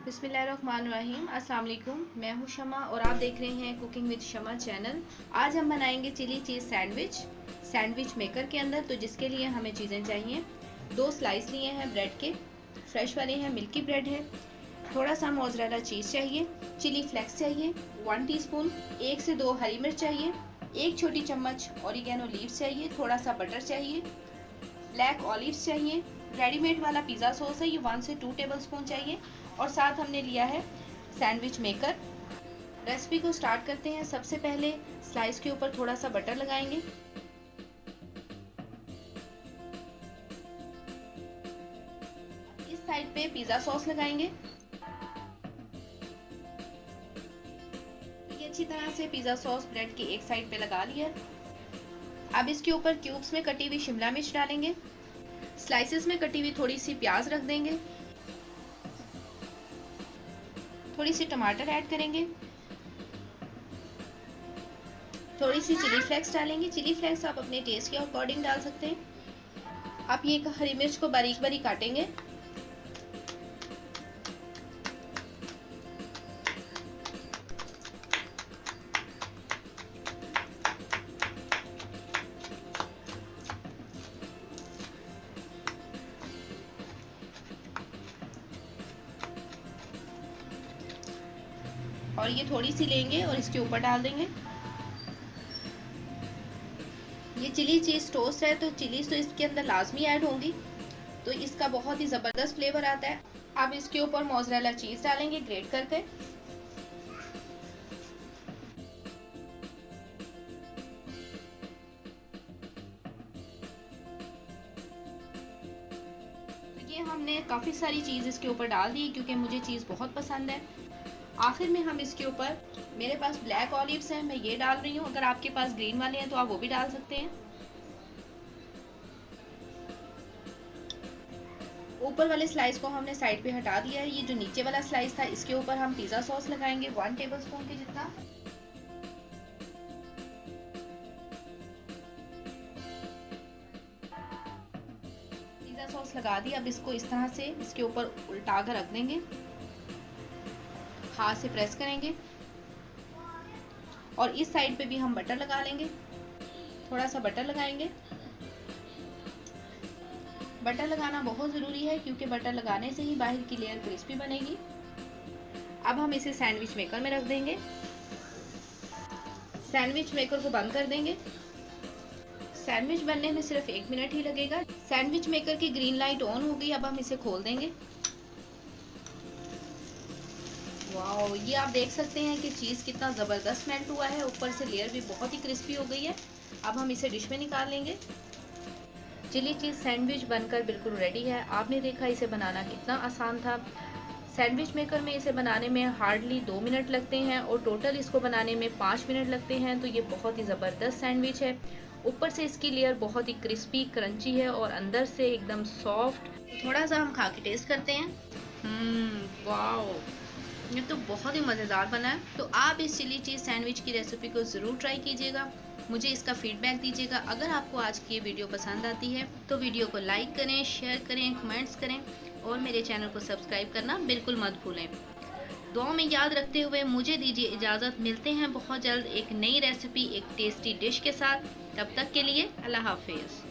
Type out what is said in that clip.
बिस्मिल्लाहिर्रहमानिर्रहीम। अस्सलाम वालेकुम। मैं हूं शमा और आप देख रहे हैं कुकिंग विद शमा चैनल। आज हम बनाएंगे चिली चीज़ सैंडविच मेकर के अंदर। तो जिसके लिए हमें चीज़ें चाहिए, 2 स्लाइस लिए हैं ब्रेड के, फ्रेश वाले हैं, मिल्की ब्रेड है, थोड़ा सा मोज़रेला चीज़ चाहिए, चिली फ्लेक्स चाहिए 1 टीस्पून, 1 से 2 हरी मिर्च चाहिए, 1 छोटी चम्मच ऑरिगेनो लीव्स चाहिए, थोड़ा सा बटर चाहिए, ब्लैक ऑलिव्स चाहिए, रेडीमेड वाला पिज़्ज़ा सॉस है, ये 1 से 2 टेबलस्पून चाहिए, और साथ हमने लिया है सैंडविच मेकर। रेसिपी को स्टार्ट करते हैं। सबसे पहले स्लाइस के ऊपर थोड़ा सा बटर लगाएंगे। इस साइड पे पिज़्ज़ा सॉस लगाएंगे। ये अच्छी तरह से पिज़्ज़ा सॉस ब्रेड की एक साइड पे लगा लिया। अब इसके ऊपर क्यूब्स में कटी हुई शिमला मिर्च डालेंगे। स्लाइसेस में कटी हुई थोड़ी सी प्याज रख देंगे। थोड़ी सी टमाटर ऐड करेंगे। थोड़ी सी चिली फ्लेक्स डालेंगे। चिली फ्लेक्स आप अपने टेस्ट के अकॉर्डिंग डाल सकते हैं। आप ये हरी मिर्च को बारीक बारीक काटेंगे। और ये थोड़ी सी लेंगे और इसके ऊपर डाल देंगे। ये चिली चीज़ टोस्ट है तो चिलीज तो इसके अंदर लाजमी ऐड होंगी, तो इसका बहुत ही ज़बरदस्त फ्लेवर आता है। अब इसके ऊपर मोज़रेला चीज़ डालेंगे ग्रेट करके। तो ये हमने काफ़ी सारी चीज़ इसके ऊपर डाल दी क्योंकि मुझे चीज़ बहुत पसंद है। आखिर में हम इसके ऊपर, मेरे पास ब्लैक ऑलिव्स हैं, मैं ये डाल रही हूँ। अगर आपके पास ग्रीन वाले हैं तो आप वो भी डाल सकते हैं। ऊपर वाले स्लाइस को हमने साइड पे हटा दिया है। ये जो नीचे वाला स्लाइस था, इसके ऊपर हम पिज़्ज़ा सॉस लगाएंगे 1 टेबलस्पून के जितना। पिज़्ज़ा सॉस लगा दी। अब इसको इस तरह से इसके ऊपर उल्टा कर रख देंगे, हाथ से प्रेस करेंगे, और इस साइड पे भी हम बटर लगा लेंगे। थोड़ा सा बटर लगाएंगे। बटर लगाना बहुत ज़रूरी है क्योंकि बटर लगाने से ही बाहर की लेयर क्रिस्पी बनेगी। अब हम इसे सैंडविच मेकर में रख देंगे। सैंडविच मेकर को बंद कर देंगे। सैंडविच बनने में सिर्फ 1 मिनट ही लगेगा। सैंडविच मेकर की ग्रीन लाइट ऑन हो गई। अब हम इसे खोल देंगे। वाओ, ये आप देख सकते हैं कि चीज़ कितना ज़बरदस्त मेल्ट हुआ है। ऊपर से लेयर भी बहुत ही क्रिस्पी हो गई है। अब हम इसे डिश में निकाल लेंगे। चिली चीज़ सैंडविच बनकर बिल्कुल रेडी है। आपने देखा इसे बनाना कितना आसान था। सैंडविच मेकर में इसे बनाने में हार्डली 2 मिनट लगते हैं और टोटल इसको बनाने में 5 मिनट लगते हैं। तो ये बहुत ही ज़बरदस्त सैंडविच है। ऊपर से इसकी लेयर बहुत ही क्रिस्पी क्रंची है और अंदर से एकदम सॉफ्ट। थोड़ा सा हम खा के टेस्ट करते हैं। वाओ, ये तो बहुत ही मज़ेदार बना है। तो आप इस चिली चीज़ सैंडविच की रेसिपी को ज़रूर ट्राई कीजिएगा। मुझे इसका फीडबैक दीजिएगा। अगर आपको आज की ये वीडियो पसंद आती है तो वीडियो को लाइक करें, शेयर करें, कमेंट्स करें, और मेरे चैनल को सब्सक्राइब करना बिल्कुल मत भूलें। दुआ में याद रखते हुए मुझे दीजिए इजाज़त। मिलते हैं बहुत जल्द एक नई रेसिपी, एक टेस्टी डिश के साथ। तब तक के लिए अल्लाह हाफिज़।